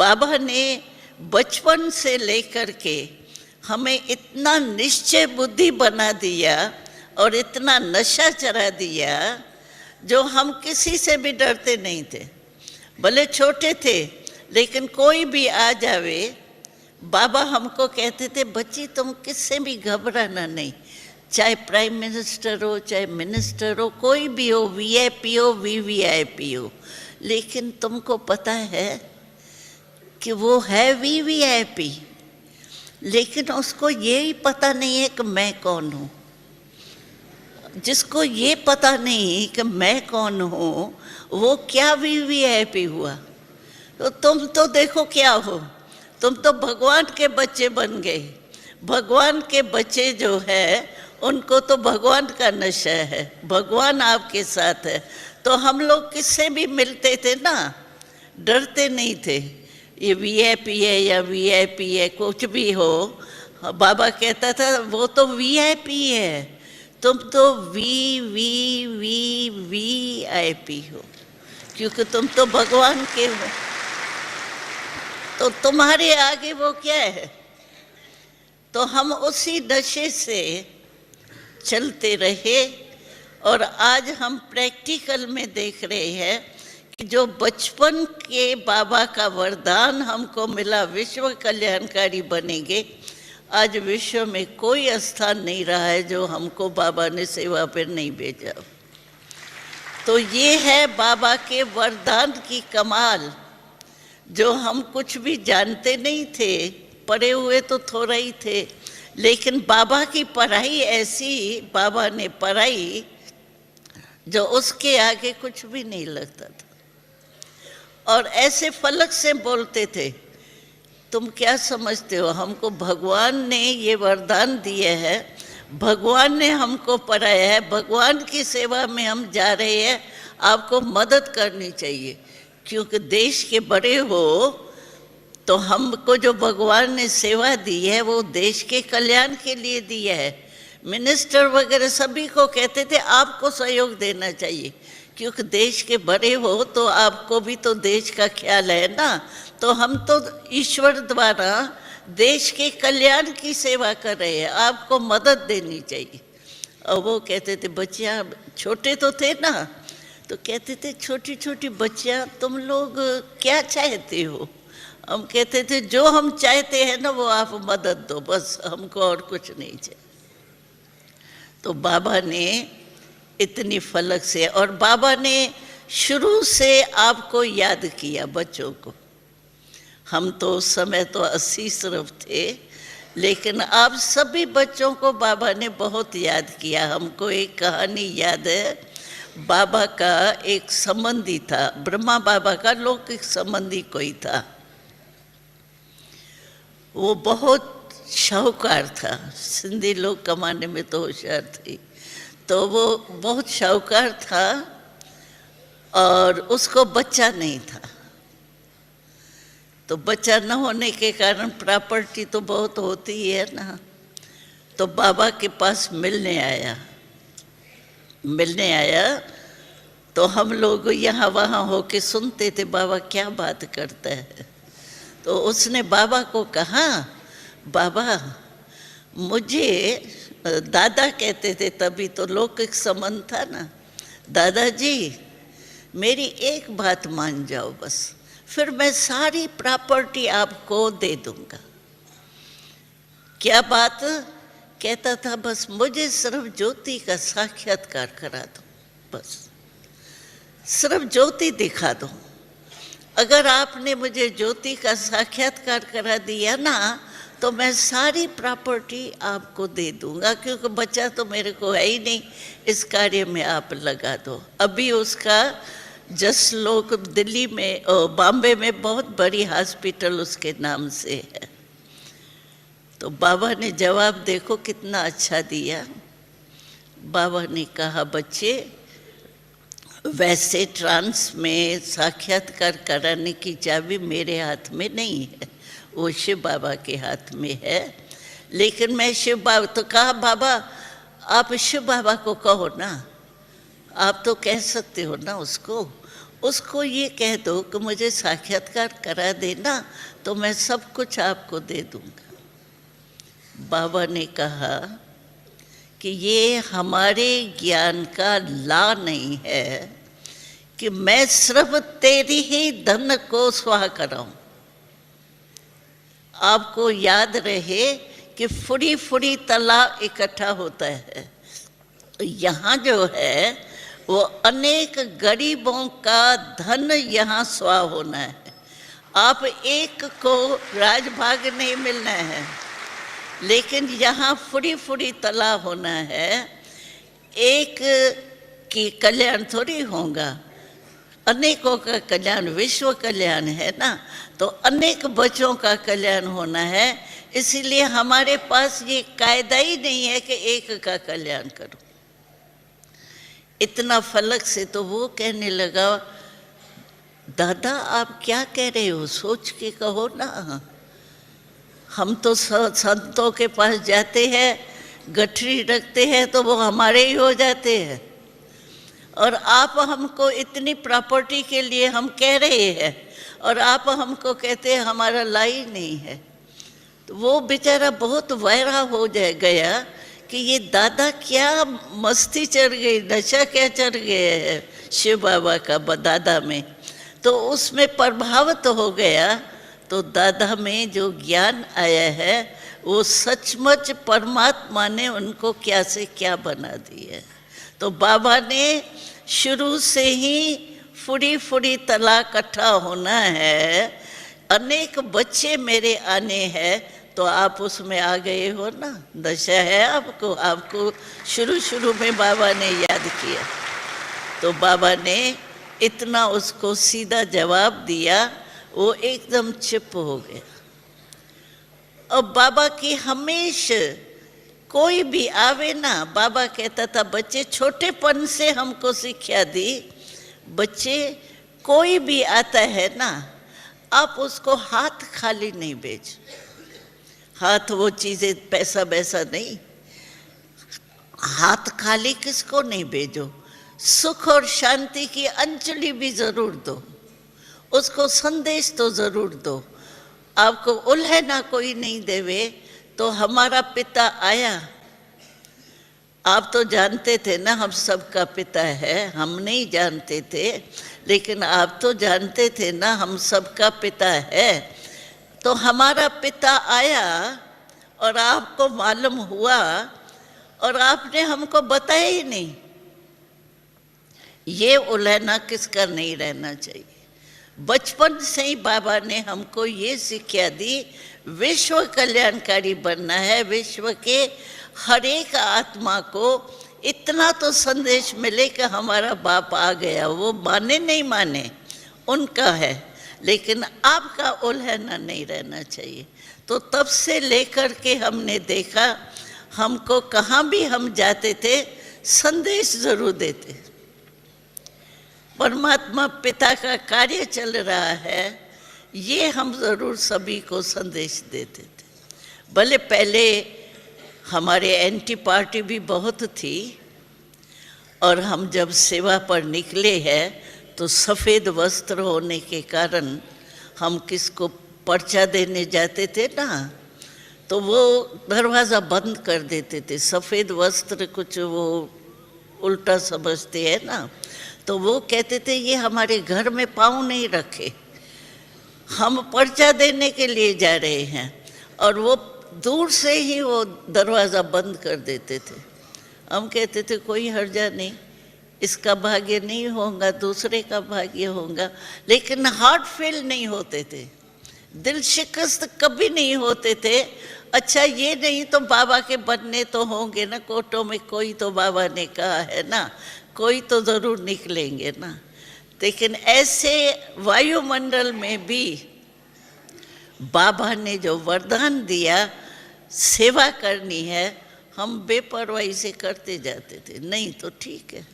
बाबा ने बचपन से लेकर के हमें इतना निश्चय बुद्धि बना दिया और इतना नशा चढ़ा दिया, जो हम किसी से भी डरते नहीं थे। भले छोटे थे, लेकिन कोई भी आ जावे, बाबा हमको कहते थे, बच्ची तुम किससे भी घबराना नहीं, चाहे प्राइम मिनिस्टर हो, चाहे मिनिस्टर हो, कोई भी हो, वीआईपी हो, वीवीआईपी हो, लेकिन तुमको पता है कि वो है वीवीआईपी, लेकिन उसको ये ही पता नहीं है कि मैं कौन हूँ। जिसको ये पता नहीं कि मैं कौन हूँ, वो क्या वीवीआईपी हुआ। तो तुम तो देखो क्या हो, तुम तो भगवान के बच्चे बन गए। भगवान के बच्चे जो है, उनको तो भगवान का नशा है, भगवान आपके साथ है। तो हम लोग किससे भी मिलते थे ना, डरते नहीं थे। ये वीआईपी है या वीआईपी है, कुछ भी हो, बाबा कहता था वो तो वीआईपी है, तुम तो वीआईपी हो, क्योंकि तुम तो भगवान के हो। तो तुम्हारे आगे वो क्या है। तो हम उसी नशे से चलते रहे, और आज हम प्रैक्टिकल में देख रहे हैं कि जो बचपन के बाबा का वरदान हमको मिला, विश्व कल्याणकारी बनेंगे, आज विश्व में कोई स्थान नहीं रहा है जो हमको बाबा ने सेवा पर नहीं भेजा। तो ये है बाबा के वरदान की कमाल, जो हम कुछ भी जानते नहीं थे, पढ़े हुए तो थोड़ा ही थे, लेकिन बाबा की पढ़ाई ऐसी बाबा ने पढ़ाई जो उसके आगे कुछ भी नहीं लगता था। और ऐसे फलक से बोलते थे, तुम क्या समझते हो, हमको भगवान ने ये वरदान दिए है, भगवान ने हमको पढ़ाया है, भगवान की सेवा में हम जा रहे हैं, आपको मदद करनी चाहिए, क्योंकि देश के बड़े हो तो हमको जो भगवान ने सेवा दी है वो देश के कल्याण के लिए दी है। मिनिस्टर वगैरह सभी को कहते थे आपको सहयोग देना चाहिए, क्योंकि देश के बड़े हो तो आपको भी तो देश का ख्याल है ना। तो हम तो ईश्वर द्वारा देश के कल्याण की सेवा कर रहे हैं, आपको मदद देनी चाहिए। और वो कहते थे, बच्चियाँ छोटे तो थे ना, तो कहते थे छोटी छोटी बच्चियाँ तुम लोग क्या चाहते हो। हम कहते थे जो हम चाहते हैं ना वो आप मदद दो, बस हमको और कुछ नहीं चाहिए। तो बाबा ने इतनी फलक से, और बाबा ने शुरू से आपको याद किया बच्चों को। हम तो उस समय तो 80 सिर्फ थे, लेकिन आप सभी बच्चों को बाबा ने बहुत याद किया। हमको एक कहानी याद है, बाबा का एक संबंधी था, ब्रह्मा बाबा का लौकिक संबंधी कोई था। वो बहुत शाहूकार था, सिंधी लोग कमाने में तो होशियार थी, तो वो बहुत शाहूकार था, और उसको बच्चा नहीं था। तो बच्चा न होने के कारण प्रॉपर्टी तो बहुत होती ही है ना। तो बाबा के पास मिलने आया तो हम लोग यहाँ वहाँ होके सुनते थे बाबा क्या बात करता है। तो उसने बाबा को कहा, बाबा मुझे, दादा कहते थे तभी तो लौकिक संबंध था ना, दादाजी मेरी एक बात मान जाओ बस, फिर मैं सारी प्रॉपर्टी आपको दे दूंगा। क्या बात? कहता था बस मुझे सिर्फ ज्योति का साक्षात्कार करा दो, बस सिर्फ ज्योति दिखा दो। अगर आपने मुझे ज्योति का साक्षात्कार करा दिया ना, तो मैं सारी प्रॉपर्टी आपको दे दूंगा, क्योंकि बच्चा तो मेरे को है ही नहीं, इस कार्य में आप लगा दो। अभी उसका जसलोक दिल्ली में, बॉम्बे में बहुत बड़ी हॉस्पिटल उसके नाम से है। तो बाबा ने जवाब देखो कितना अच्छा दिया। बाबा ने कहा, बच्चे वैसे ट्रांस में साक्षात्कार कराने की चाबी मेरे हाथ में नहीं है, वो शिव बाबा के हाथ में है। लेकिन मैं शिव बाबा, तो कहा बाबा आप शिव बाबा को कहो ना, आप तो कह सकते हो ना उसको, उसको ये कह दो कि मुझे साक्षात्कार करा देना तो मैं सब कुछ आपको दे दूंगा। बाबा ने कहा कि ये हमारे ज्ञान का ला नहीं है कि मैं सिर्फ तेरी ही धन को स्वाहा कराऊं। आपको याद रहे कि फुड़ी फुड़ी तला इकट्ठा होता है, यहाँ जो है वो अनेक गरीबों का धन यहाँ स्वाहा होना है। आप एक को राजभाग नहीं मिलना है, लेकिन यहाँ फुड़ी फुड़ी तला होना है। एक की कल्याण थोड़ी होगा, अनेकों का कल्याण विश्व कल्याण है ना, तो अनेक बच्चों का कल्याण होना है। इसीलिए हमारे पास ये कायदा ही नहीं है कि एक का कल्याण करो। इतना फलक से तो वो कहने लगा, दादा आप क्या कह रहे हो, सोच के कहो ना। हम तो संतों के पास जाते हैं, गठरी रखते हैं तो वो हमारे ही हो जाते हैं, और आप हमको इतनी प्रॉपर्टी के लिए हम कह रहे हैं और आप हमको कहते हैं हमारा लाई नहीं है। तो वो बेचारा बहुत वैरा हो गया कि ये दादा क्या मस्ती चढ़ गई, नशा क्या चढ़ गया है शिव बाबा का दादा में। तो उसमें प्रभावित हो गया। तो दादा में जो ज्ञान आया है वो सचमुच परमात्मा ने उनको क्या से क्या बना दिया है। तो बाबा ने शुरू से ही फुड़ी फुड़ी तला इकट्ठा होना है, अनेक बच्चे मेरे आने हैं, तो आप उसमें आ गए हो ना, दशा है आपको। आपको शुरू शुरू में बाबा ने याद किया, तो बाबा ने इतना उसको सीधा जवाब दिया, वो एकदम चुप हो गया। और बाबा की हमेशा कोई भी आवे ना, बाबा कहता था बच्चे छोटेपन से हमको शिक्षा दी, बच्चे कोई भी आता है ना, आप उसको हाथ खाली नहीं भेजो। हाथ वो चीज़ें पैसा वैसा नहीं, हाथ खाली किसको नहीं भेजो। सुख और शांति की अंजलि भी ज़रूर दो, उसको संदेश तो ज़रूर दो। आपको उल्हना कोई नहीं देवे। तो हमारा पिता आया, आप तो जानते थे ना हम सबका पिता है, हम नहीं जानते थे, लेकिन आप तो जानते थे ना हम सबका पिता है। तो हमारा पिता आया और आपको मालूम हुआ और आपने हमको बताया ही नहीं। ये उलझना किसका नहीं रहना चाहिए। बचपन से ही बाबा ने हमको ये शिक्षा दी, विश्व कल्याणकारी बनना है। विश्व के हर एक आत्मा को इतना तो संदेश मिले कि हमारा बाप आ गया, वो माने नहीं माने उनका है, लेकिन आपका उलझना नहीं रहना चाहिए। तो तब से लेकर के हमने देखा, हमको कहाँ भी हम जाते थे संदेश जरूर देते। परमात्मा पिता का कार्य चल रहा है, ये हम ज़रूर सभी को संदेश देते थे। भले पहले हमारे एंटी पार्टी भी बहुत थी, और हम जब सेवा पर निकले हैं तो सफ़ेद वस्त्र होने के कारण हम किसको पर्चा देने जाते थे ना, तो वो दरवाज़ा बंद कर देते थे। सफ़ेद वस्त्र कुछ वो उल्टा समझते हैं ना, तो वो कहते थे ये हमारे घर में पाँव नहीं रखे, हम पर्चा देने के लिए जा रहे हैं, और वो दूर से ही वो दरवाज़ा बंद कर देते थे। हम कहते थे कोई हर्जा नहीं, इसका भाग्य नहीं होगा, दूसरे का भाग्य होगा, लेकिन हार्ट फेल नहीं होते थे, दिल शिकस्त कभी नहीं होते थे। अच्छा ये नहीं तो बाबा के बनने तो होंगे ना, कोटों में कोई तो बाबा ने कहा है ना, कोई तो ज़रूर निकलेंगे ना। लेकिन ऐसे वायुमंडल में भी बाबा ने जो वरदान दिया, सेवा करनी है, हम बेपरवाही से करते जाते थे। नहीं तो ठीक है।